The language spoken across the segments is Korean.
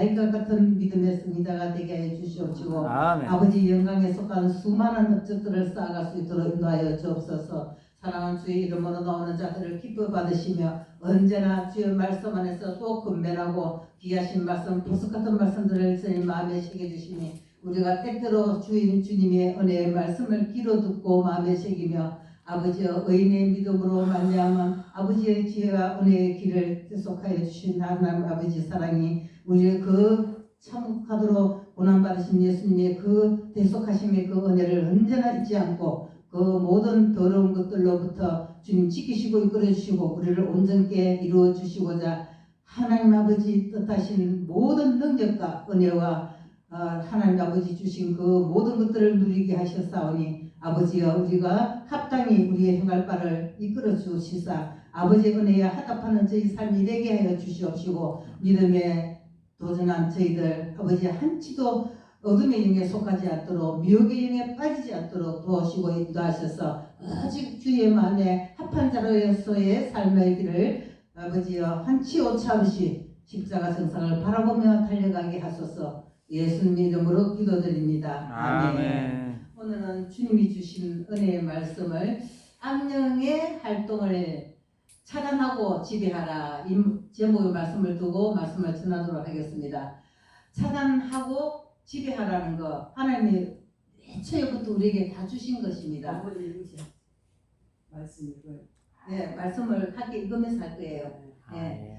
아이과 같은 믿음의 승리자가 되게 하여 주시옵시고 아멘. 아버지 영광에 속한 수많은 업적들을 쌓아갈 수 있도록 인도하여 주옵소서. 사랑하는 주의 이름으로 나오는 자들을 기뻐 받으시며 언제나 주의 말씀 안에서 또 건면하고 귀하신 말씀, 보석 같은 말씀들을 주님 마음에 새겨주시니 우리가 때때로 주님의 은혜의 말씀을 귀로 듣고 마음에 새기며 아버지의 의인의 믿음으로 말미암아 아버지의 지혜와 은혜의 길을 계속하여 주신 하나님 아버지 사랑이 우리의 그 참혹하도록 고난받으신 예수님의 그 대속하심의 그 은혜를 언제나 잊지 않고 그 모든 더러운 것들로부터 주님 지키시고 이끌어주시고 우리를 온전케 이루어주시고자 하나님 아버지 뜻하신 모든 능력과 은혜와 하나님 아버지 주신 그 모든 것들을 누리게 하셨사오니 아버지여 우리가 합당히 우리의 행할 바를 이끌어 주시사 아버지의 은혜에 하답하는 저희 삶이 되게 하여 주시옵시고 믿음의 도전한 저희들 아버지 한치도 어둠의 영에 속하지 않도록 미혹의 영에 빠지지 않도록 도우시고 인도하셔서 오직 주의 마음에 합한 자로서의 삶의 길을 아버지여 한치 오차 없이 십자가 정상을 바라보며 달려가게 하소서. 예수님 이름으로 기도드립니다. 아멘. 오늘은 주님이 주신 은혜의 말씀을 악령의 활동을 차단하고 지배하라 이 제목의 말씀을 두고 말씀을 전하도록 하겠습니다. 차단하고 지배하라는 거 하나님이 애초에부터 우리에게 다 주신 것입니다. 네, 말씀을 함께 읽으면서 할 거예요. 네.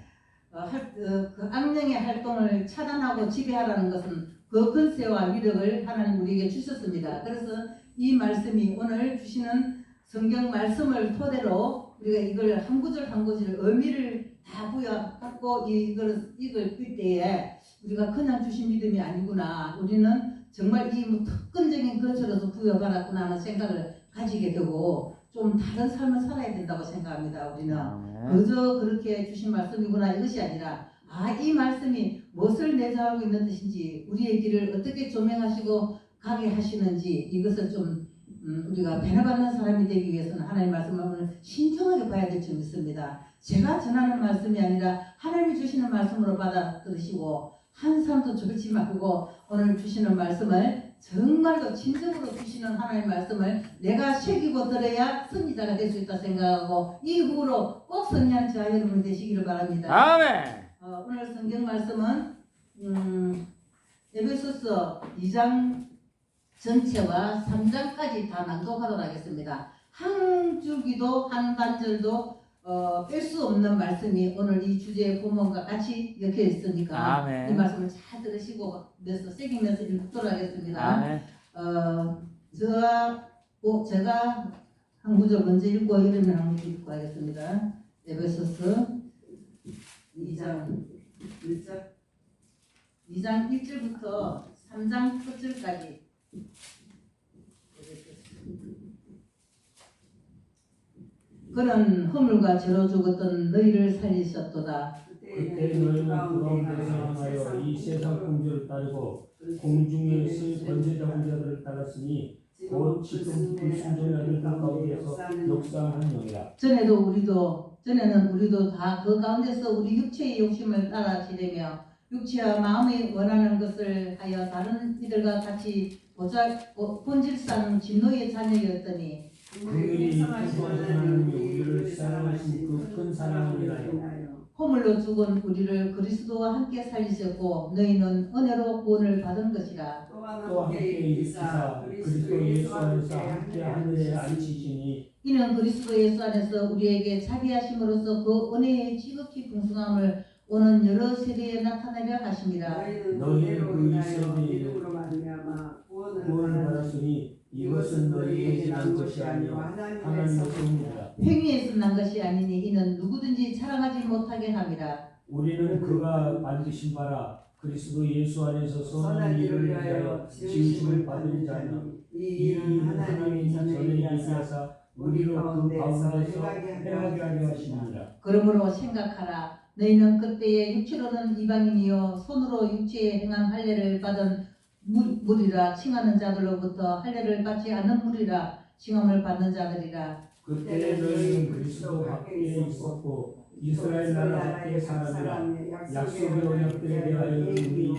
그 악령의 활동을 차단하고 지배하라는 것은 그 권세와 위력을 하나님 우리에게 주셨습니다. 그래서 이 말씀이 오늘 주시는 성경 말씀을 토대로 우리가 이걸 한 구절 한 구절 의미를 다 부여받고 이걸 읽을 때에 우리가 그냥 주신 믿음이 아니구나. 우리는 정말 이 특권적인 것으로도 부여받았구나 하는 생각을 가지게 되고 좀 다른 삶을 살아야 된다고 생각합니다. 우리는 그저 그렇게 주신 말씀이구나 이것이 아니라 이 말씀이 무엇을 내재하고 있는 뜻인지 우리의 길을 어떻게 조명하시고 가게 하시는지 이것을 좀 우리가 변화받는 사람이 되기 위해서는 하나님의 말씀을 오늘 신중하게 봐야 될 점이 있습니다. 제가 전하는 말씀이 아니라 하나님이 주시는 말씀으로 받아들이시고 한 사람도 졸지 말고 오늘 주시는 말씀을 정말로 진정으로 주시는 하나님의 말씀을 내가 새기고 들어야 승리자가 될 수 있다 생각하고 이후로 꼭 승리하는 저와 여러분 되시기를 바랍니다. 아멘. 오늘 성경 말씀은 에베소서 2장 전체와 3장까지 다 낭독하도록 하겠습니다. 한 줄기도 한 단절도 뺄 수 없는 말씀이 오늘 이 주제의 본문과 같이 엮여 있으니까 아멘. 이 말씀을 잘 들으시고 그래서 새기면서 읽도록 하겠습니다. 아멘. 제가 한 구절 먼저 읽고 이러면 한 구절 읽고 하겠습니다. 에베소서 2장 1절부터 3장 끝절까지 그런 허물과 죄로 죽었던 너희를 살리셨도다. 그때 너희는 그 가운데서 행하여 이 세상 풍조를 따르고 공중에 있을 번제자운 자들을 따랐으니 곧 지금 불순종의 아들들 가운데서 역사하는 영이라. 전에는 우리도 다 그 가운데서 우리 육체의 욕심을 따라 지내며 육체와 마음이 원하는 것을 하여 다른 이들과 같이 본질상 진노의 자녀였더니 그들이 하나님이 우리를 사랑하신 그 큰 사랑을 인하여 허물로 죽은 우리를 그리스도와 함께 살리셨고 너희는 은혜로 구원을 받은 것이라. 또 함께 일으키사 그리스도 예수 안에서 함께 하늘에 앉히시니 이는 그리스도 예수 안에서 우리에게 자비하심으로써 그 은혜의 지극히 풍성함을 오는 여러 세대에 나타내려 하십니다. 너희는 그 이세대의 이름으로 구원을 받았으니 이것은 너희에게 난 것이 아니요 하나님의 선물이라. 행위에서 난 것이 아니니 이는 누구든지 자랑하지 못하게 함이라. 우리는 그가 만드신 바라 그리스도 예수 안에서 선한 일을 위하여 지으심을 받은 자니 이 일은 하나님이 전에 예비하사 우리로 그 가운데서 행하게 하려 하십니다. 그러므로 생각하라. 너희는 그때에 육체로는 이방인이요 손으로 육체에 행한 할례를 받은 무리라. 칭하는 자들로부터 할례를 받지 않는 무리라. 칭함을 받는 자들이라. 그때 너희는 그리스도 밖에 있었고 이스라엘 나라 밖에 사람이라 약속의 언약들에 대하여 우리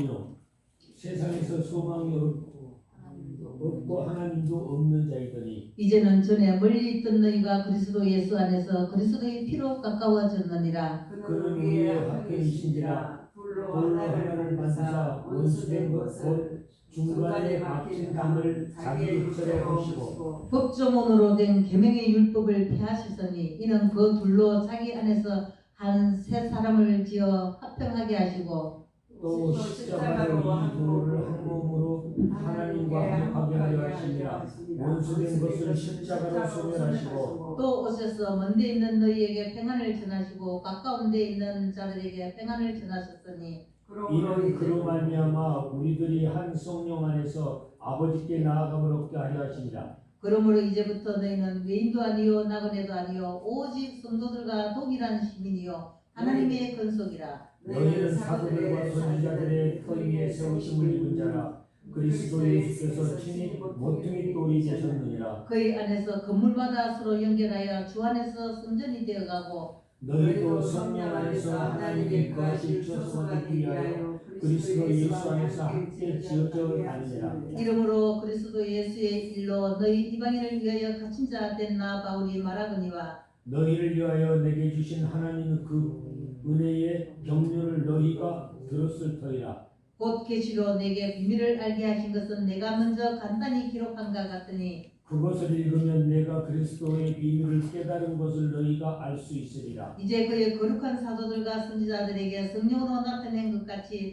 안에서 소망이 없고 하나님도 없는 자이더니 이제는 전에 멀리 있던 너희가 그리스도 예수 안에서 그리스도의 피로 가까워졌느니라. 그는 우리의 화평이신지라 돌로 하나를 만드사 원수된 것 곧 중간에 막힌 담을 자기 것처럼 하시고 법조문으로 된 계명의 율법을 폐하시더니 이는 그 둘로 자기 안에서 한 세 사람을 지어 화평하게 하시고 또 십자가로 이 둘을 한 몸으로 하나님과 화목하게 하려 하시니라. 원수된 것을 십자가로 소멸하시고 또 오셔서 먼데 있는 너희에게 평안을 전하시고 가까운 데 있는 자들에게 평안을 전하셨으니 이는 그로 말미암아 우리들이 한 성령 안에서 아버지께 나아감을 얻게 하려 하시니라. 그러므로 이제부터 너희는 외인도 아니요 나그네도 아니요 오직 성도들과 동일한 시민이요 하나님의 근속이라. 너희는 사도들과 선지자들의 터 위에 세우심을 입은 자라. 그리스도 예수께서 친히 모퉁이 돌이 되셨느니라. 그의 안에서 건물마다 서로 연결하여 주 안에서 성전이 되어가고 너희도 성령 안에서 하나님의 거하실 처소가 되기 위하여 그리스도 예수 안에서 함께 지어져 다니라. 이름으로 그리스도 예수의 일로 너희 이방인을 위하여 갇힌 자 된 나 바울이 말하거니와 너희를 위하여 내게 주신 하나님의 그 은혜의 경륜을 너희가 들었을 터이라. 곧 계시로 내게 비밀을 알게 하신 것은 내가 먼저 간단히 기록한가 같으니 그것을 읽으면 내가 그리스도의 비밀을 깨달은 것을 너희가 알 수 있으리라. 이제 그의 거룩한 사도들과 선지자들에게 성령으로 나타낸 것 같이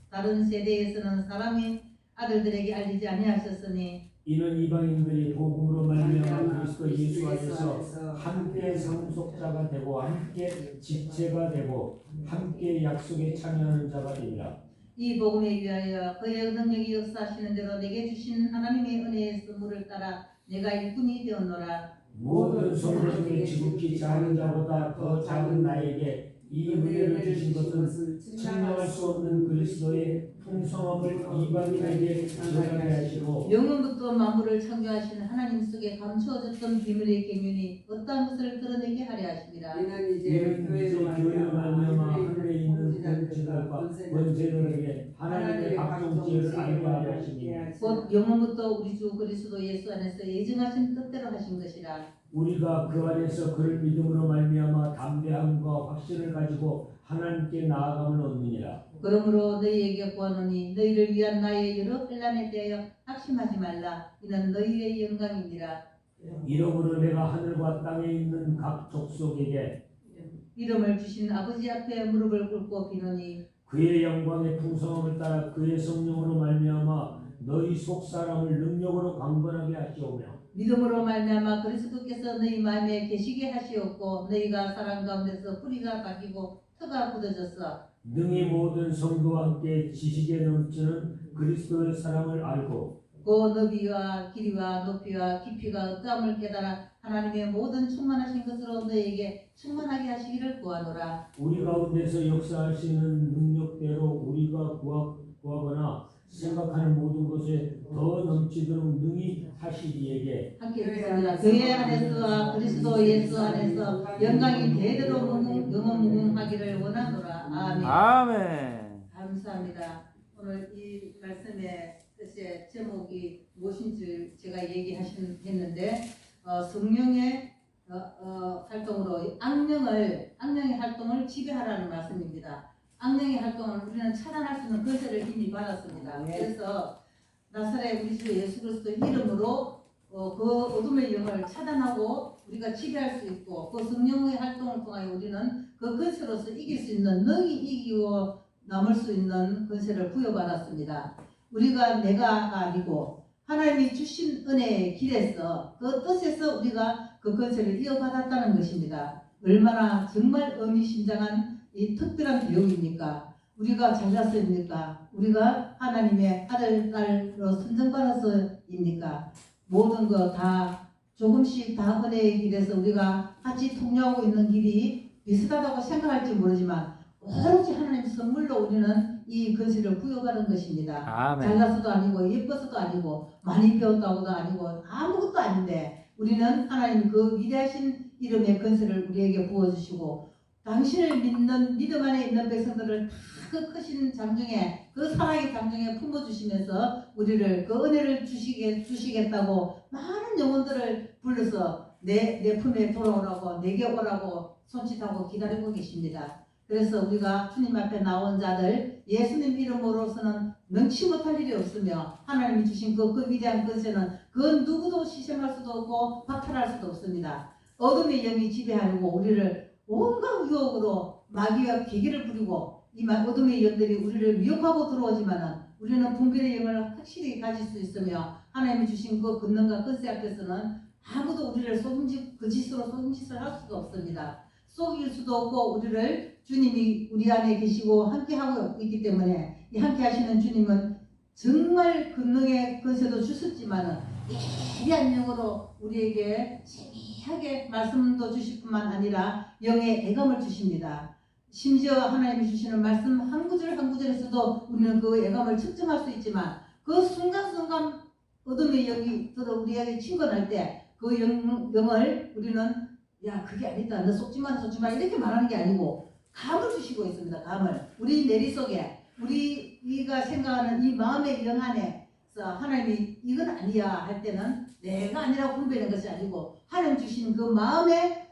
다른 세대에서는 사람이 아들들에게 알리지 아니하셨으니 이는 이방인들이 복음으로 말미암아 그리스도 예수 안에서 함께 상속자가 되고 함께 집체가 되고 함께 약속에 참여하는 자가 되리라. 이 복음에 위하여 그의 능력이 역사하시는 대로 내게 주신 하나님의 은혜의 선물을 따라 내가 일꾼이 되었노라. 모든 성도 중에 지극히 작은 자보다 더 작은 나에게 이 은혜를 주신 것은 측량할 수 없는 그리스도의 풍성함을 이방인에게 전하게 하시고 영원부터 만물을 창조하신 하나님 속에 감추어졌던 비밀의 계명이 어떠한 것을 드러내게 하려 하심이라. 이는 이는 이제 교회로 말미암아 하늘에 있는 권세들과 권세들에게 하나님의 각종 지혜를 알게 하려 하심이니 곧 영원부터 우리 주 그리스도 예수 안에서 예정하신 뜻대로 하신 것이라. 우리가 그 안에서 그를 믿음으로 말미암아 담대함과 확신을 가지고 하나님께 나아감을 얻느니라. 그러므로 너희에게 구하노니 너희를 위한 나의 여러 환난에 대하여 확심하지 말라. 이는 너희의 영광이니라. 이러므로 내가 하늘과 땅에 있는 각 족속에게 이름을 주신 아버지 앞에 무릎을 꿇고 비노니 그의 영광의 풍성함을 따라 그의 성령으로 말미암아 너희 속 사람을 능력으로 강건하게 하시오며 믿음으로 말미암아 그리스도께서 너희 마음에 계시게 하시었고 너희가 사랑 가운데서 뿌리가 박이고 터가 굳어졌어 능히 모든 성도와 함께 지식에 넘치는 그리스도의 사랑을 알고 그 너비와 길이와 높이와 깊이가 어떠함을 깨달아 하나님의 모든 충만하신 것으로 너희에게 충만하게 하시기를 구하노라. 우리 가운데서 역사하시는 능력대로 우리가 구하거나 생각하는 모든 것에 더 넘치도록 능히 하시기에게 함께 읽겠습니다. 교회 안에서와 그리스도 예수 안에서 영광이 대대로 영원무궁하기를 원하노라. 아멘. 아멘. 감사합니다. 오늘 이 말씀의 뜻의 제목이 무엇인지 제가 얘기했는데 성령의 활동으로 악령의 활동을 지배하라는 말씀입니다. 악령의 활동을 우리는 차단할 수 있는 권세를 이미 받았습니다. 그래서 나사렛 우리 주 예수 그리스도 이름으로 그 어둠의 영을 차단하고 우리가 지배할 수 있고 그 성령의 활동을 통하여 우리는 그 권세로서 이길 수 있는 능히 이기고 남을 수 있는 권세를 부여받았습니다. 우리가 내가 아니고 하나님이 주신 은혜의 길에서 그 뜻에서 우리가 그 권세를 이어받았다는 것입니다. 얼마나 정말 의미심장한 이 특별한 교육입니까? 우리가 잘났습니까? 우리가 하나님의 아들, 딸로 선정받아서입니까? 모든 거 다 조금씩 다 은혜의 길에서 우리가 같이 통로하고 있는 길이 비슷하다고 생각할지 모르지만 오로지 하나님 선물로 우리는 이 권세를 부여받은 것입니다. 아멘. 잘나서도 아니고 예뻐서도 아니고 많이 배웠다고도 아니고 아무것도 아닌데 우리는 하나님 그 위대하신 이름의 권세를 우리에게 부어주시고 당신을 믿는 믿음 안에 있는 백성들을 다 그 크신 장중에 그 사랑의 장중에 품어주시면서 우리를 그 은혜를 주시겠다고 많은 영혼들을 불러서 내 품에 돌아오라고 내게 오라고 손짓하고 기다리고 계십니다. 그래서 우리가 주님 앞에 나온 자들 예수님 이름으로서는 능치 못할 일이 없으며 하나님이 주신 그 위대한 것에는 그 누구도 시샘할 수도 없고 박탈할 수도 없습니다. 어둠의 영이 지배하고 우리를 온갖 유혹으로 마귀와 계기를 부리고 이 어둠의 영들이 우리를 미혹하고 들어오지만은 우리는 분별의 영을 확실히 가질 수 있으며 하나님이 주신 그 권능과 권세 앞에서는 아무도 우리를 거짓으로 속임짓을 할 수가 없습니다. 속일 수도 없고 우리를 주님이 우리 안에 계시고 함께하고 있기 때문에 이 함께하시는 주님은 정말 권능의 권세도 주셨지만은 예리한 영으로 우리에게 세미하게 말씀도 주실 뿐만 아니라 영의 애감을 주십니다. 심지어 하나님이 주시는 말씀 한 구절 한 구절에서도 우리는 그 애감을 측정할 수 있지만 그 순간순간 어둠의 영이 들어 우리에게 친근할 때 그 영을 우리는 야 그게 아니다 너 속지마 이렇게 말하는 게 아니고 감을 주시고 있습니다. 감을 우리 내리 속에 우리가 생각하는 이 마음의 영 안에서 하나님이 이건 아니야 할 때는 내가 아니라고 분별하는 것이 아니고 하나님 주신 그 마음의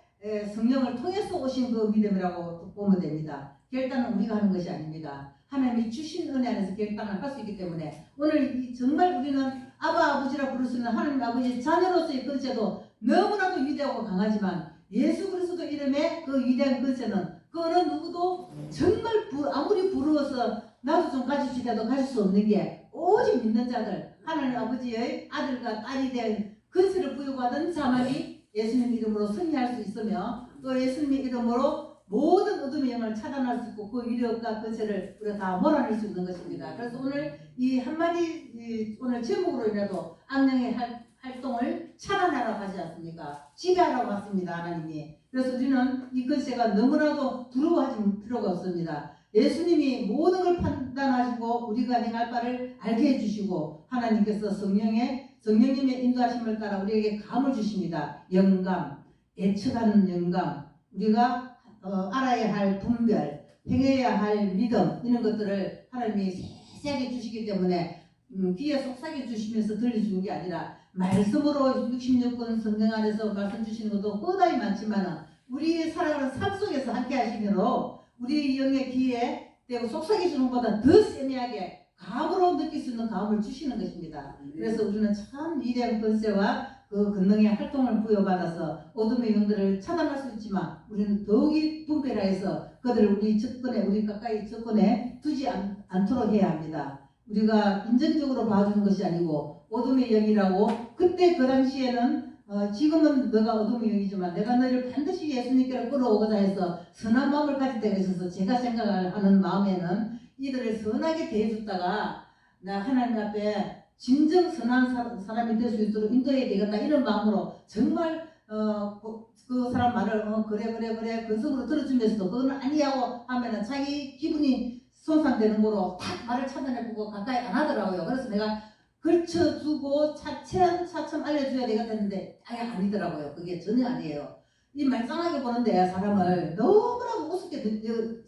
성령을 통해서 오신 그 믿음이라고 보면 됩니다. 결단은 우리가 하는 것이 아닙니다. 하나님이 주신 은혜 안에서 결단을 할 수 있기 때문에 오늘 정말 우리는 아바 아버지라 부를 수 있는 하나님 아버지의 자녀로서의 권세도 너무나도 위대하고 강하지만 예수 그리스도 이름의 그 위대한 권세는 그 어느 누구도 정말 아무리 부러워서 나도 좀 가집시다도 가질 수 없는 게 오직 믿는 자들 하나님 아버지의 아들과 딸이 된 권세를 부여받은 자만이 예수님 이름으로 승리할 수 있으며 또 예수님 이름으로 모든 어둠의 영을 차단할 수 있고 그 위력과 권세를 우리가 다 몰아낼 수 있는 것입니다. 그래서 오늘 이 한마디 오늘 제목으로 인해도 악령의 활동을 차단하라고 하지 않습니까? 지배하라고 했습니다. 하나님이. 그래서 우리는 이 권세가 너무나도 두려워하지 필요가 없습니다. 예수님이 모든 걸 판단하시고 우리가 행할 바를 알게 해주시고 하나님께서 성령님의 인도하심을 따라 우리에게 감을 주십니다. 영감, 예측하는 영감, 우리가 알아야 할 분별, 행해야 할 믿음 이런 것들을 하나님이 세세하게 주시기 때문에 귀에 속삭여 주시면서 들려주는 게 아니라 말씀으로 66권 성경 안에서 말씀 주시는 것도 뻔하게 많지만 우리 살아가는 삶 속에서 함께 하시므로 우리 영의 귀에 대고 속삭여 주는 것보다 더 세미하게 감으로 느낄 수 있는 감을 주시는 것입니다. 그래서 우리는 참 위대한 권세와 그 권능의 활동을 부여받아서 어둠의 영들을 차단할 수 있지만 우리는 더욱이 분별해서 그들을 우리 가까이 접근해 두지 않도록 해야 합니다. 우리가 인정적으로 봐주는 것이 아니고 어둠의 영이라고 그때 그 당시에는 지금은 너가 어둠의 영이지만 내가 너를 반드시 예수님께로 끌어오고자 해서 선한 마음을 가질 때가 있어서 제가 생각하는 마음에는 이들을 선하게 대해줬다가 나 하나님 앞에 진정 선한 사람이 될 수 있도록 인도해야 되겠다 이런 마음으로 정말 그 사람 말을 그래 근성으로 들어주면서도 그건 아니하고 하면은 자기 기분이 손상되는 거로 딱 말을 차단해보고 가까이 안 하더라고요. 그래서 내가 걸쳐주고 차츰 알려줘야 되겠다는데 아예 아니더라고요. 그게 전혀 아니에요. 이 말짱하게 보는데 사람을 너무나도 우습게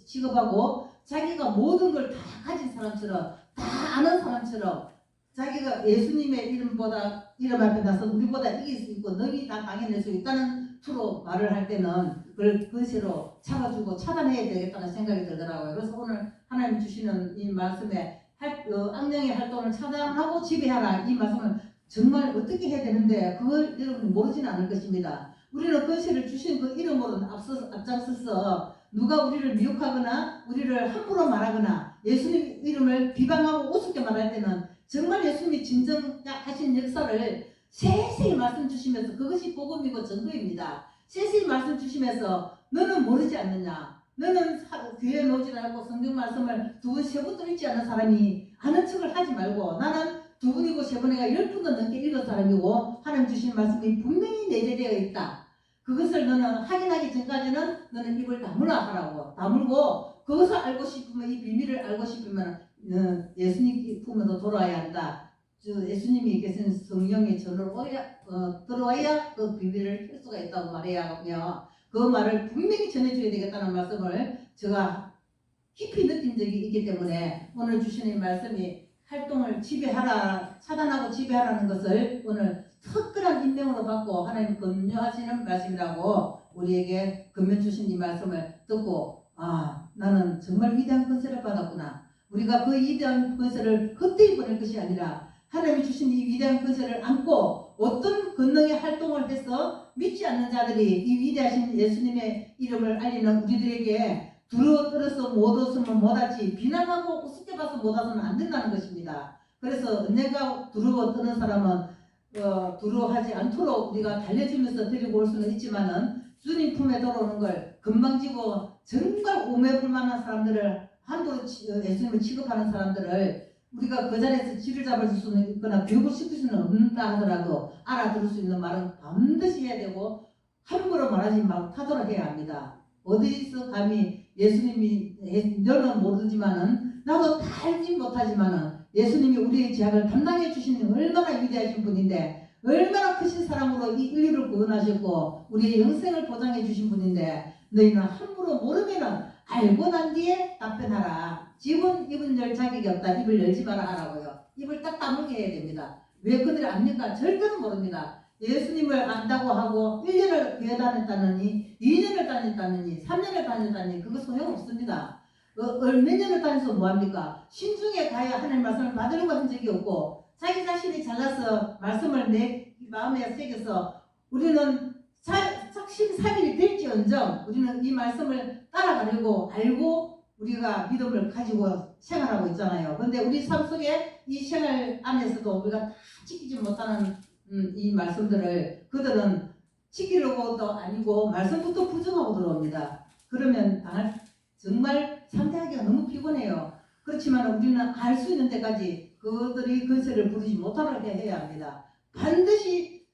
취급하고 자기가 모든 걸 다 가진 사람처럼 다 아는 사람처럼 자기가 예수님의 이름 앞에 나서 우리보다 이길 수 있고 너희 다 당해낼 수 있다는 투로 말을 할 때는 그걸 그시로 잡아주고 차단해야 되겠다는 생각이 들더라고요. 그래서 오늘 하나님 주시는 이 말씀에 악령의 활동을 차단하고 지배하라 이 말씀을 정말 어떻게 해야 되는데 그걸 여러분이 모르지는 않을 것입니다. 우리는 권세를 주신 그 이름으로 앞장서서 누가 우리를 미혹하거나 우리를 함부로 말하거나 예수님 이름을 비방하고 우습게 말할 때는 정말 예수님이 진정하신 역사를 세세히 말씀 주시면서 그것이 복음이고 전도입니다. 세세히 말씀 주시면서 너는 모르지 않느냐, 너는 교회에 오지 않고 성경 말씀을 2번, 3번도 읽지 않는 사람이 아는 척을 하지 말고 나는 2번이고 3번이가 10번도 넘게 읽은 사람이고 하나님 주신 말씀이 분명히 내재되어 있다. 그것을 너는 확인하기 전까지는 너는 입을 다물라 하라고. 다물고 그것을 알고 싶으면 이 비밀을 알고 싶으면 예수님 품으로 돌아와야 한다. 예수님이 계신 성령의 전으로 들어와야 그 비밀을 할 수가 있다고 말해야 하며 그 말을 분명히 전해줘야 되겠다는 말씀을 제가 깊이 느낀 적이 있기 때문에 오늘 주시는 말씀이 활동을 지배하라, 차단하고 지배하라는 것을 오늘 특별한 임명으로 받고 하나님 권유하시는 말씀이라고 우리에게 권면 주신 이 말씀을 듣고 나는 정말 위대한 권세를 받았구나. 우리가 그 위대한 권세를 헛되이 보낼 것이 아니라 하나님이 주신 이 위대한 권세를 안고 어떤 권능의 활동을 해서 믿지 않는 자들이 이 위대하신 예수님의 이름을 알리는 우리들에게 두려워떨어서 못 웃으면 못하지 비난하고 우습게 봐서 못하서는 안 된다는 것입니다. 그래서 언젠가 두려워떠는 사람은 두려워하지 않도록 우리가 달래주면서 데리고 올 수는 있지만은 주님 품에 들어오는 걸 금방지고 정말 오매불만한 사람들을 함부로 예수님을 취급하는 사람들을 우리가 그 자리에서 쥐를 잡을 수는 있거나 교육을 시킬 수는 없다 하더라도 알아들을 수 있는 말은 반드시 해야 되고 함부로 말하지 못하도록 해야 합니다. 어디서 감히 예수님이 너는 모르지만은 나도 다 알지 못하지만은 예수님이 우리의 죄악을 담당해 주시는 얼마나 위대하신 분인데 얼마나 크신 사랑으로 이 인류를 구원하셨고 우리의 영생을 보장해 주신 분인데 너희는 함부로 모르면은 알고 난 뒤에 답변하라. 지금 입은 열 자격이 없다. 입을 열지 마라 하라고요. 입을 딱 다물게 해야 됩니다. 왜 그들이 압니까? 절대로 모릅니다. 예수님을 안다고 하고 1년을 교회 다녔다느니 2년을 다녔다느니 3년을 다녔다느니 그거 소용없습니다. 몇 년을 다녀서 뭐합니까? 신중에 가야 하나님 말씀을 받으려고 한 적이 없고 자기 자신이 잘나서 말씀을 내 마음에 새겨서 우리는 착신사실이 될지언정 우리는 이 말씀을 따라가려고 알고 우리가 믿음을 가지고 생활하고 있잖아요. 그런데 우리 삶 속에 이 생활 안에서도 우리가 다 지키지 못하는 이 말씀들을 그들은 지키려고도 아니고 말씀부터 부정하고 들어옵니다. 그러면 정말 상대하기가 너무 피곤해요. 그렇지만 우리는 알 수 있는 데까지 그들이 권세를 부리지 못하게 해야 합니다. 반드시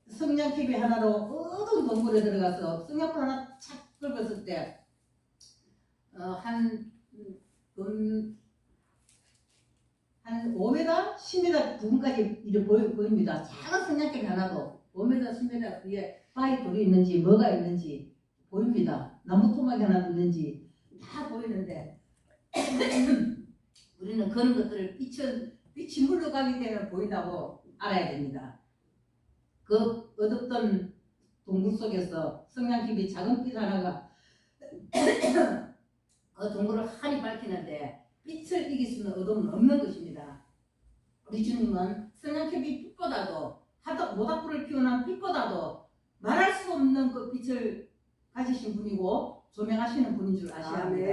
성냥개비 하나로 어두운 동굴에 들어가서 성냥불 하나 착 긁었을 때 한 5m, 10m 부근까지 이렇게 보입니다. 작은 성냥개비 하나도 5m, 10m 위에 바위 돌이 있는지 뭐가 있는지 보입니다. 나무 토막이 하나 있는지 다 보이는데 우리는 그런 것들을 빛이 물러가기 때문에 보인다고 알아야 됩니다. 그 어둡던 동굴 속에서 성냥개비 작은 빛 하나가 그 동굴을 환히 밝히는데 빛을 이길 수는 어둠은 없는 것입니다. 우리 주님은 성냥개비 빛보다도 모닥불을 피우는 빛보다도 말할 수 없는 그 빛을 가지신 분이고 조명하시는 분인 줄 아셔야 합니다.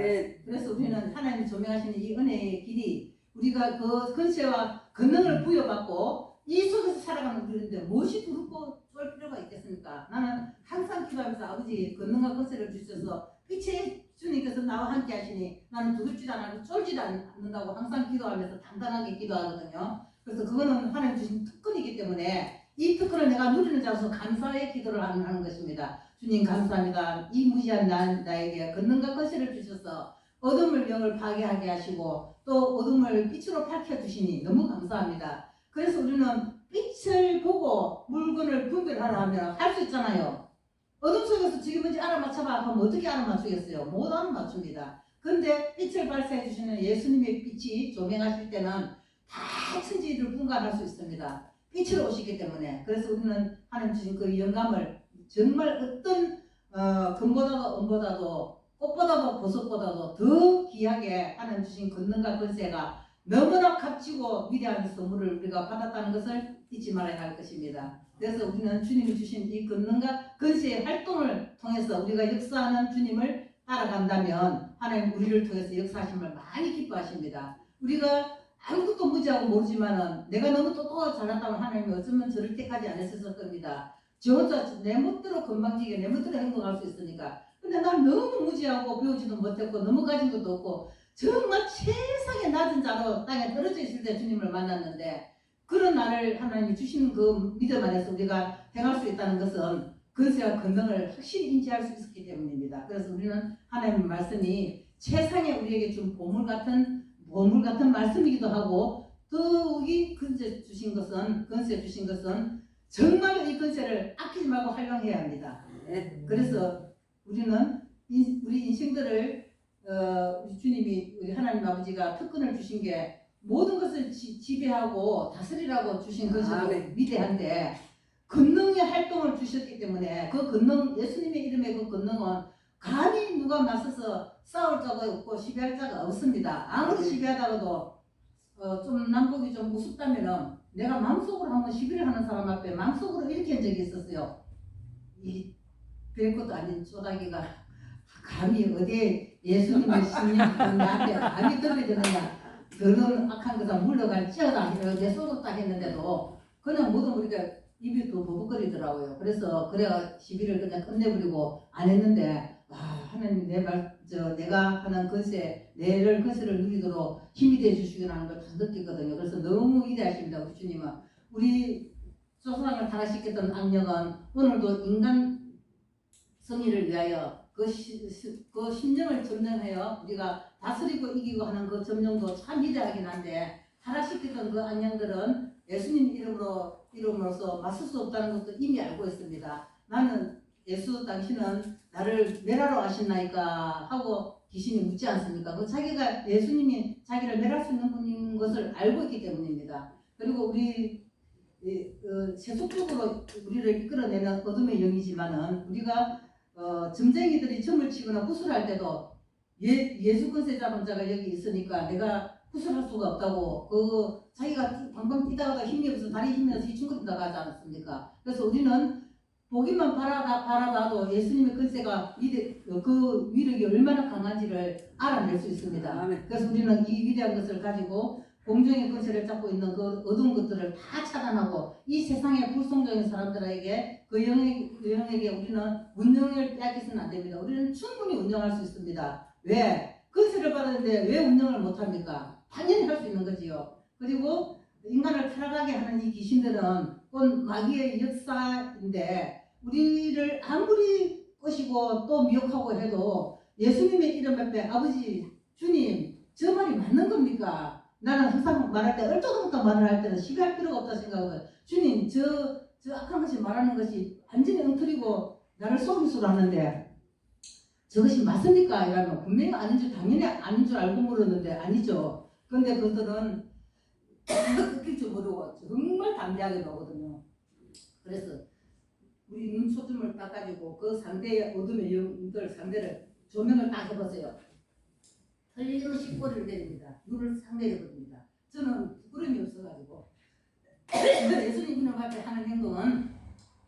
그래서 우리는 하나님이 조명하시는 이 은혜의 길이 우리가 그 권세와 권능을 부여받고 이 속에서 살아가는 우리인데 무엇이 두렵고 쫄 필요가 있겠습니까? 나는 항상 기도하면서 아버지 권능과 권세를 주셔서 빛의 주님께서 나와 함께 하시니 나는 두렵지도 않고 쫄지도 않는다고 항상 기도하면서 단단하게 기도하거든요. 그래서 그거는 하나님 주신 특권이기 때문에 이 특권을 내가 누리는 자로서 감사의 기도를 하는 것입니다. 주님 감사합니다. 이 무시한 나에게 권능과 권세를 주셔서 어둠을 영을 파괴하게 하시고 또 어둠을 빛으로 밝혀주시니 너무 감사합니다. 그래서 우리는 빛을 보고 물건을 분별하라 하면 할 수 있잖아요. 어둠 속에서 저게 뭔지 알아맞혀봐 하면 어떻게 알아맞추겠어요? 못 알아맞춥니다. 그런데 빛을 발사해 주시는 예수님의 빛이 조명하실 때는 다 천지를 분간할 수 있습니다. 빛으로 오시기 때문에. 그래서 우리는 하나님 주신 그 영감을 정말 어떤 금보다도 은보다도 꽃보다도 보석보다도 더 귀하게 하나님 주신 권능과 권세가 너무나 값지고 위대한 선물을 우리가 받았다는 것을 잊지 말아야 할 것입니다. 그래서 우리는 주님이 주신 이 권능과 권세의 활동을 통해서 우리가 역사하는 주님을 따라간다면 하나님 우리를 통해서 역사하심을 많이 기뻐하십니다. 우리가 아무것도 무지하고 모르지만은 내가 너무 똑똑하고 잘났다면 하나님이 어쩌면 저를 택하지 않으셨을 겁니다. 저 혼자 내 멋대로 건방지게 내 멋대로 행동할 수 있으니까. 근데 난 너무 무지하고 배우지도 못했고 너무 가진 것도 없고 정말 최상의 낮은 자로 땅에 떨어져 있을 때 주님을 만났는데 그런 나를 하나님이 주시는 그 믿음 안에서 우리가 행할 수 있다는 것은 권세와 권능을 확실히 인지할 수 있었기 때문입니다. 그래서 우리는 하나님의 말씀이 최상의 우리에게 준 보물 같은 말씀이기도 하고 더욱이 권세 주신 것은 정말 이 권세를 아끼지 말고 활용해야 합니다. 그래서 우리는 우리 인생들을 우리 주님이 우리 하나님 아버지가 특권을 주신 게 모든 것을 지배하고 다스리라고 주신 것으로 위대한데 권능의 활동을 주셨기 때문에 그 권능 예수님의 이름의 그 권능은 감히 누가 맞서서 싸울 자가 없고 시비할 자가 없습니다. 아무리 시비하다가도 좀 남북이 좀 우습다면은 내가 마음속으로 한번 시비를 하는 사람 앞에 마음속으로 이렇게 한 적이 있었어요. 이 별것도 아닌 쪼다기가 감히 어디에 예수님의 신념이 나한테 감히 들어드느냐 너는 악한 것은 물러갈 지어다 내 속으로 딱 했는데도 그냥 모든 우리가 입이 또 버벅거리더라고요. 그래서 그래가 시비를 그냥 끝내버리고 안 했는데 하나님 내가 하는 것에 내를 것을 누리도록 힘이 되어 주시기라는 걸 다 느꼈거든요. 그래서 너무 위대하십니다. 우리 주님은 우리 조상을 타락시켰던 악령은 오늘도 인간 성의를 위하여 그 심령을 점령하여 우리가 다스리고 이기고 하는 그 점령도 참 위대하긴 한데 타락시켰던 그 악령들은 예수님 이름으로서 맞설 수 없다는 것도 이미 알고 있습니다. 나는 예수 당신은 나를 멸하러 가신나이까 하고 귀신이 묻지 않습니까? 그 자기가 예수님이 자기를 멸할 수 있는 분인 것을 알고 있기 때문입니다. 그리고 우리 세속적으로 우리를 이끌어내는 어둠의 영이지만은 우리가 점쟁이들이 점을 치거나 구슬할 때도 예수 권세 잡은 자가 여기 있으니까 내가 구슬할 수가 없다고 자기가 방방 뛰다가 힘이 없어서 다리 힘이 없어서 휘청거린다고 하지 않았습니까? 그래서 우리는 보기만 바라봐도 예수님의 권세가 그 위력이 얼마나 강한지를 알아낼 수 있습니다. 그래서 우리는 이 위대한 것을 가지고 공정의 권세를 잡고 있는 그 어두운 것들을 다 차단하고 이 세상의 불성적인 사람들에게 그 영에게 우리는 운영을 빼앗겨서는 안 됩니다. 우리는 충분히 운영할 수 있습니다. 왜? 권세를 받았는데 왜 운영을 못합니까? 당연히 할 수 있는 거지요. 그리고 인간을 타락하게 하는 이 귀신들은 곧 마귀의 역사인데 우리를 아무리 꼬시고 또 미혹하고 해도 예수님의 이름 앞에 아버지 주님 저 말이 맞는 겁니까? 나는 항상 말할 때 얼토당토 말을 할 때는 시비할 필요가 없다 생각하거든. 주님 저 악한 것이 말하는 것이 완전히 엉터리고 나를 속임수로 하는데 저것이 맞습니까? 이러면 분명히 아닌 줄 당연히 아닌 줄 알고 물었는데 아니죠. 그런데 그들은 끊길 줄 모르고 정말 담대하게 나오거든요. 그래서 우리 눈 초점을 딱 가지고 그 상대의 어둠의 영들 상대를 조명을 딱 해보세요. 틀림없이 꼬리를 내립니다. 눈을 싹 내려버립니다. 저는 부끄러움이 없어가지고 예수님 이름 앞에 하는 행동은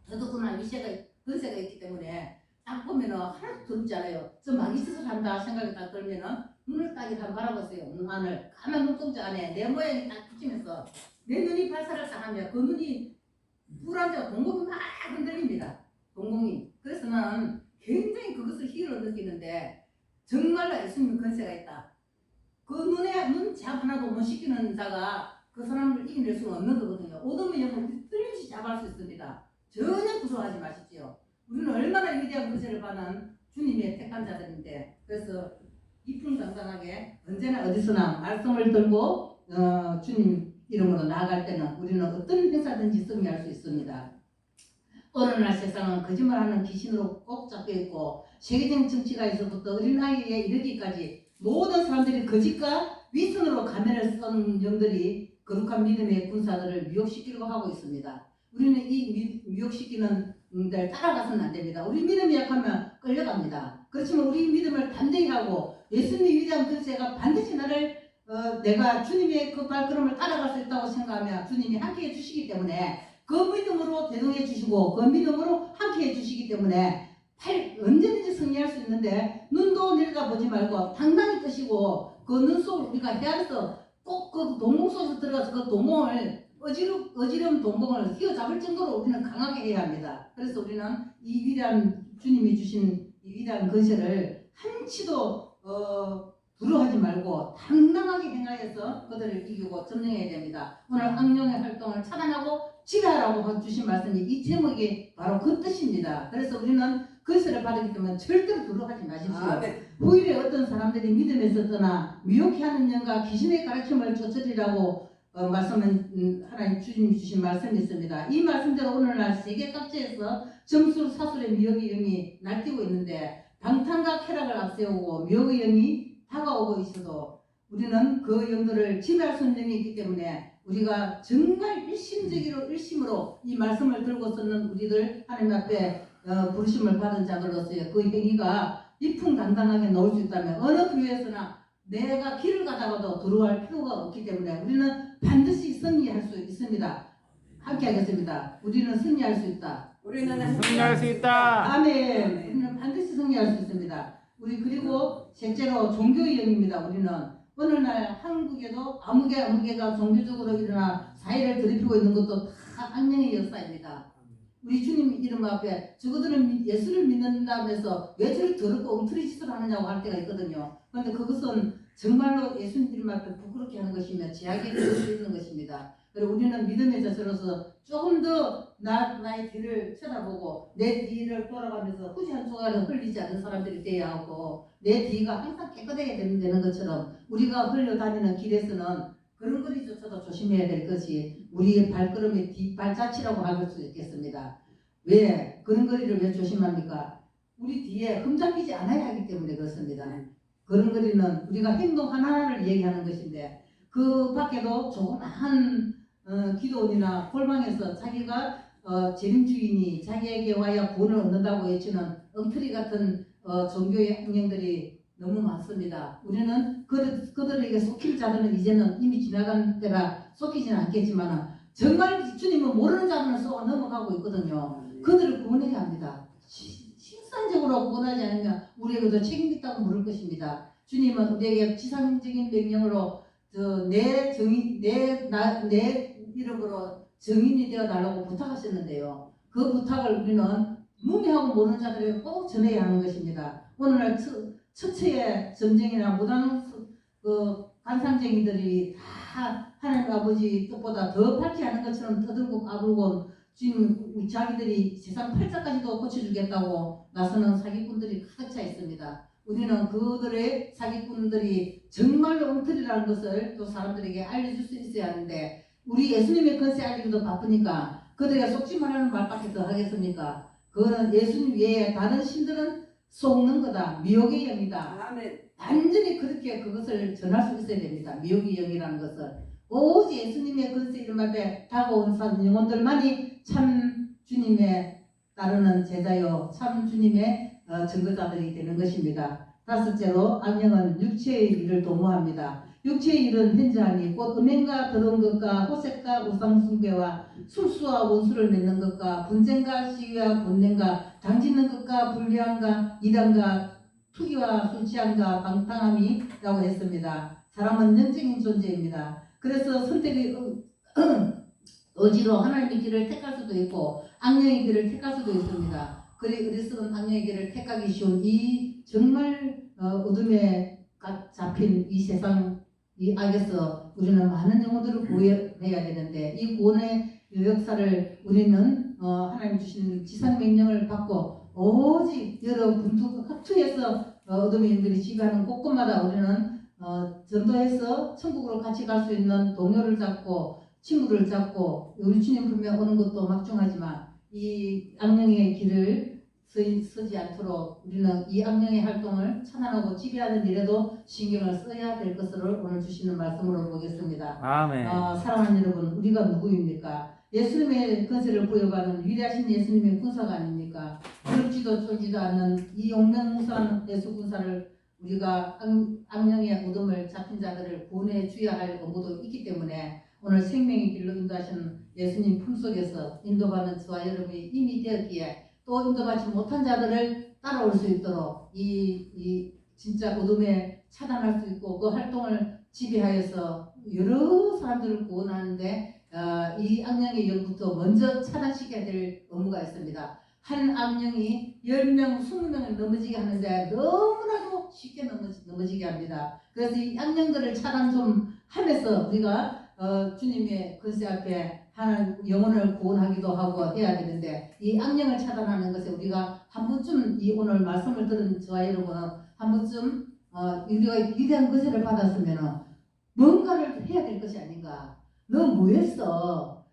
더더구나 권세가 있기 때문에 딱 보면은 하나도 두렵지 않아요. 저 마귀짓을 한다 생각이 딱 들면은 눈을 딱 이렇게 바라보세요. 눈 안을 가만 눈동자 안에 내 모양이 딱 비치면서 내 눈이 발사를 당하면 그 눈이 불안해서 동공이 막 흔들립니다. 동공이. 그래서 나는 굉장히 그것을 희열을 느끼는데 정말로 예수님 권세가 있다. 그 눈 잡 하나도 못 시키는 자가 그 사람을 이겨낼 수는 없는 거거든요. 어둠의 영을 틀림없이 잡아할 수 있습니다. 전혀 두려워하지 마십시오. 우리는 얼마나 위대한 권세를 받은 주님의 택한 자들인데 그래서 이풍당당하게 언제나 어디서나 말씀을 들고 주님 이름으로 나아갈 때는 우리는 어떤 행사든지 승리할 수 있습니다. 오늘날 세상은 거짓말하는 귀신으로 꼭 잡혀 있고 세계적인 정치가에서부터 어린아이에 이르기까지 모든 사람들이 거짓과 위선으로 가면을 쓴 영들이 거룩한 믿음의 군사들을 미혹시키려고 하고 있습니다. 우리는 이 미혹시키는 들 따라가서는 안 됩니다. 우리 믿음이 약하면 끌려갑니다. 그렇지만 우리 믿음을 담대히 하고 예수님의 위대한 권세가 반드시 나를 내가 주님의 그 발걸음을 따라갈 수 있다고 생각하면 주님이 함께해 주시기 때문에 그 믿음으로 대동해 주시고 그 믿음으로 함께해 주시기 때문에 언제든지 승리할 수 있는데 눈도 내려다보지 말고 당당히 뜨시고 그 눈 속 우리가 헤아려서 꼭 그 동공 속에서 들어가서 그 동공을 어지러운 동공을 휘어잡을 정도로 우리는 강하게 해야 합니다. 그래서 우리는 이 위대한 주님이 주신 이 위대한 권세를 한치도 두려워하지 말고 당당하게 행하여서 그들을 이기고 점령해야 됩니다. 오늘 악령의 활동을 차단하고 지배하라고 주신 말씀이 이 제목이 바로 그 뜻입니다. 그래서 우리는 권세를 받았기 때문에 절대로 두려워하지 마십시오. 후일에 어떤 사람들이 믿음에서 떠나 미혹해 하는 영과 귀신의 가르침을 쫓으리라고 말씀은 하나님 주님 주신 말씀이 있습니다. 이 말씀대로 오늘날 세계 각지에서 점술 사술의 미혹의 영이 날뛰고 있는데 방탕과 쾌락을 앞세우고 미혹의 영이 다가오고 있어도 우리는 그 영들을 지배할 수 있는 영이 있기 때문에 우리가 정말 일심으로 이 말씀을 들고서는 우리들 하나님 앞에 부르심을 받은 자들로서의 그 행위가 이풍당당하게 나올 수 있다면 어느 교회에서나 내가 길을 가다가도 두려워할 필요가 없기 때문에 우리는 반드시 승리할 수 있습니다. 함께 하겠습니다. 우리는 승리할 수 있다. 우리는 승리할 수 있다. 아멘. 우리는 반드시 승리할 수 있습니다. 우리 그리고 셋째로 종교의 영입니다. 우리는 오늘날 한국에도 아무개가 종교적으로 일어나 사회를 더럽히고 있는 것도 다 악령의 역사입니다. 우리 주님 이름 앞에 저거들은 예수를 믿는다면서 왜 저렇게 더럽고 엉터리 짓을 하느냐고 할 때가 있거든요. 그런데 그것은 정말로 예수님 이름 앞에 부끄럽게 하는 것이며 제약이 될 수 있는 것입니다. 그리고 우리는 믿음의 자세로서 조금 더 나의 뒤를 쳐다보고 내 뒤를 돌아가면서 후지 한 조각을 흘리지 않는 사람들이 되어야 하고 내 뒤가 항상 깨끗하게 되는 것처럼 우리가 흘러다니는 길에서는 걸음걸이조차도 조심해야 될 것이 우리의 발걸음의 뒷발자취라고 할 수 있겠습니다. 왜? 걸음걸이를 왜 조심합니까? 우리 뒤에 흠잡히지 않아야 하기 때문에 그렇습니다. 걸음걸이는 우리가 행동 하나하나를 얘기하는 것인데 그 밖에도 조그마한 기도원이나 골방에서 자기가 재림주인이 자기에게 와야 구원을 얻는다고 외치는 엉터리 같은 종교의 악령들이 너무 많습니다. 우리는 그들에게 속힐 자들은 이제는 이미 지나간 때라 속히지는 않겠지만 정말 주님은 모르는 자들은 쏘아 넘어가고 있거든요. 그들을 구원해야 합니다. 실상적으로 구원하지 않으면 우리에게도 책임이 있다고 물을 것입니다. 주님은 우리에게 지상적인 명령으로 내 이름으로 증인이 되어 달라고 부탁하셨는데요. 그 부탁을 우리는 무미하고 모르는 자들에게 꼭 전해야 하는 것입니다. 오늘날 처처의 점쟁이나 무당 관상쟁이들이 다 하나님 아버지 뜻보다 더 밝히 하는 것처럼 떠들고 까불고 지금 자기들이 세상 팔자까지도 고쳐주겠다고 나서는 사기꾼들이 가득 차 있습니다. 우리는 그들의 사기꾼들이 정말로 엉터리라는 것을 또 사람들에게 알려줄 수 있어야 하는데 우리 예수님의 건세 알리기도 바쁘니까 그들에게 속지 말라는 말밖에 더 하겠습니까? 그거는 예수님 외에 다른 신들은 속는 거다. 미혹의 영이다. 아멘. 완전히 그렇게 그것을 전할 수 있어야 됩니다. 미혹의 영이라는 것을. 오직 예수님의 건세 이름 앞에 다가온 영혼들만이 참 주님의 따르는 제자요 참 주님의 증거자들이 되는 것입니다. 다섯째로 악령은 육체의 일을 도모합니다. 육체의 일은 현저하니 곧 음행과 더러운 것과 호색과 우상숭배와 술수와 원수를 맺는 것과 분쟁과 시위와 분냉과 당짓는 것과 불리함과 이단과 투기와 술취함과 방탕함이라고 했습니다. 사람은 영적인 존재입니다. 그래서 선택의 의지로 하나님의 길을 택할 수도 있고 악령의 길을 택할 수도 있습니다. 그리스도는 악령의 길을 택하기 쉬운 이 정말 어둠에 잡힌 이 세상 이 악에서 우리는 많은 영혼들을 구해내야 되는데 이 구원의 역사를 우리는 하나님 주신 지상 명령을 받고 오직 여러 분투 합투해서 어둠의 영들이 지배하는 곳곳마다 우리는 전도해서 천국으로 같이 갈 수 있는 동료를 잡고 친구를 잡고 우리 주님 품에 오는 것도 막중하지만 이 악령의 길을 서지 않도록 우리는 이 악령의 활동을 차단하고 지배하는 일에도 신경을 써야 될 것을 오늘 주시는 말씀으로 보겠습니다. 아멘. 사랑하는 여러분, 우리가 누구입니까? 예수님의 건세를 부여받은 위대하신 예수님의 군사가 아닙니까? 어렵지도 쫄지도 않는 이 용맹무사한 예수 군사를 우리가 악령의 어둠을 잡힌 자들을 구원해 주어야 할 의무도 있기 때문에 오늘 생명의 길로 인도하시는 예수님 품속에서 인도받는 저와 여러분이 이미 되었기에 또 인도받지 못한 자들을 따라올 수 있도록 이 진짜 어둠에 차단할 수 있고 그 활동을 지배하여서 여러 사람들을 구원하는데 이 악령의 영부터 먼저 차단시켜야 될 의무가 있습니다. 한 악령이 10명, 20명을 넘어지게 하는데 너무나도 쉽게 넘어지게 합니다. 그래서 이 악령들을 차단 좀 하면서 우리가 주님의 건세 앞에 하는 영혼을 구원하기도 하고 해야 되는데 이 악령을 차단하는 것에 우리가 한 번쯤 이 오늘 말씀을 들은 저와 여러분은 한 번쯤 우리가 위대한 건세를 받았으면 뭔가를 해야 될 것이 아닌가. 너 뭐했어?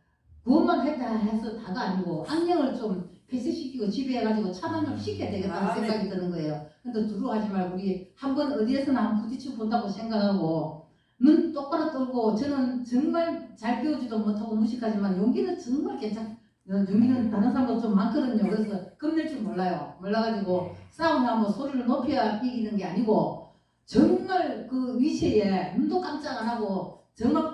그것만 했다 해서 다가 아니고 악령을 좀 폐쇄시키고 지배해가지고 차단 좀 시켜야 되겠다는 생각이 드는 거예요. 근데 두려워하지 말고 우리 한번 어디에서나 한번 부딪혀 본다고 생각하고 눈 똑바로 뜨고 저는 정말 잘 배우지도 못하고 무식하지만 용기는 정말 용기는 다른 사람보다 좀 많거든요. 그래서 겁낼 줄 몰라가지고 싸움하면 소리를 높여야 이기는 게 아니고 정말 그 위치에 눈도 깜짝 안 하고 정말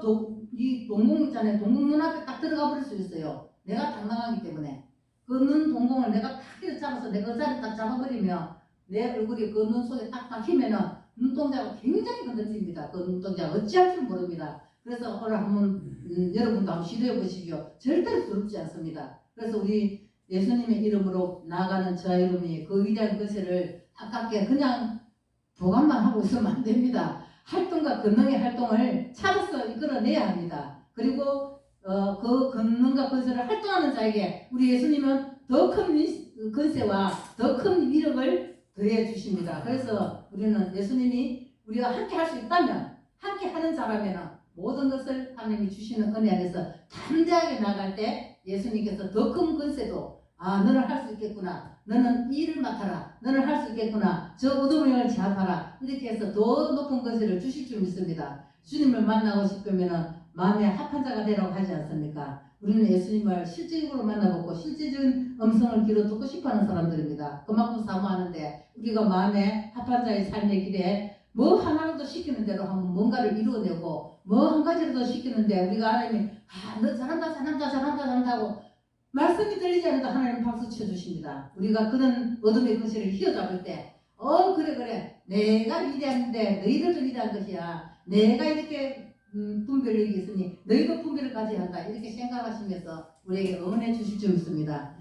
이 동공 있잖아요. 동공 눈 앞에 딱 들어가 버릴 수 있어요. 내가 당당하기 때문에 그 눈 동공을 내가 탁 잡아서 내 그 자리 딱 잡아버리면 내 얼굴이 그 눈 속에 딱 박히면은 눈동자가 굉장히 건드립니다. 그 눈동자 어찌할 줄 모릅니다. 그래서 오늘 한번 여러분도 한번 시도해 보시죠. 절대로 두렵지 않습니다. 그래서 우리 예수님의 이름으로 나아가는 저 이름이 그 위대한 것을 아깝게 그냥 보관만 하고 있으면 안 됩니다. 활동과 권능의 활동을 찾아서 이끌어내야 합니다. 그리고 그 권능과 권세를 활동하는 자에게 우리 예수님은 더 큰 권세와 더 큰 위력을 더해 주십니다. 그래서 우리는 예수님이 우리가 함께 할 수 있다면 함께 하는 자라면 모든 것을 하나님이 주시는 은혜 안에서 담대하게 나갈 때 예수님께서 더 큰 권세도 너는 할 수 있겠구나. 너는 이 일을 맡아라. 너는 할 수 있겠구나. 저 어둠의 영을 제압하라. 이렇게 해서 더 높은 권세를 주실 줄 믿습니다. 주님을 만나고 싶으면 마음에 합한 자가 되라고 하지 않습니까? 우리는 예수님을 실질적으로 만나보고 실질적인 음성을 귀로 듣고 싶어하는 사람들입니다. 그만큼 사모하는데 우리가 마음에 합한 자의 삶의 길에 뭐 하나라도 시키는 대로 한번 뭔가를 이루어내고 뭐 한 가지라도 시키는데 우리가 하나님이 너 잘한다고 말씀이 들리지 않아도 하나님 박수 쳐주십니다. 우리가 그런 어둠의 근시를 휘어잡을 때 그래 내가 위대한데 너희들도 위대한 것이야. 내가 이렇게 분별력이 있으니 너희도 분별을 가져야 한다. 이렇게 생각하시면서 우리에게 응원해 주실 줄 믿습니다.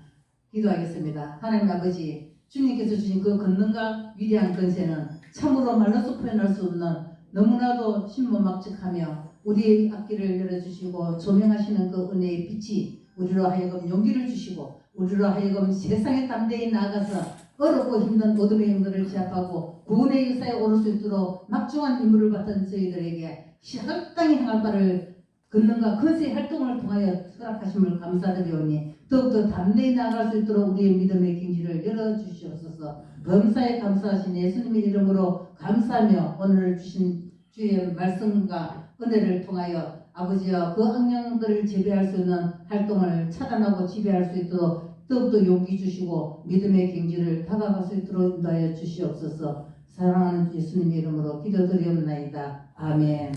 기도하겠습니다. 하나님 아버지 주님께서 주신 그 권능과 위대한 권세는 참으로 말로서 표현할 수 없는 너무나도 신모막측하며 우리의 앞길을 열어주시고 조명하시는 그 은혜의 빛이 우리로 하여금 용기를 주시고 우리로 하여금 세상에 담대히 나아가서 어렵고 힘든 어둠의 영들을 제압하고 구원의 역사에 오를 수 있도록 막중한 임무를 받은 저희들에게 적당히 향할 바를 권능과 권세의 활동을 통하여 허락하심을 감사드리오니 더욱더 담대히 나아갈 수 있도록 우리의 믿음의 경지를 열어주시옵소서. 범사에 감사하신 예수님의 이름으로 감사하며 오늘 주신 주의 말씀과 은혜를 통하여 아버지여 그 악령들을 지배할 수 있는 활동을 차단하고 지배할 수 있도록 더욱더 용기 주시고 믿음의 경지를 다가갈 수 있도록 인도하여 주시옵소서. 사랑하는 예수님의 이름으로 기도드리옵나이다. 아멘.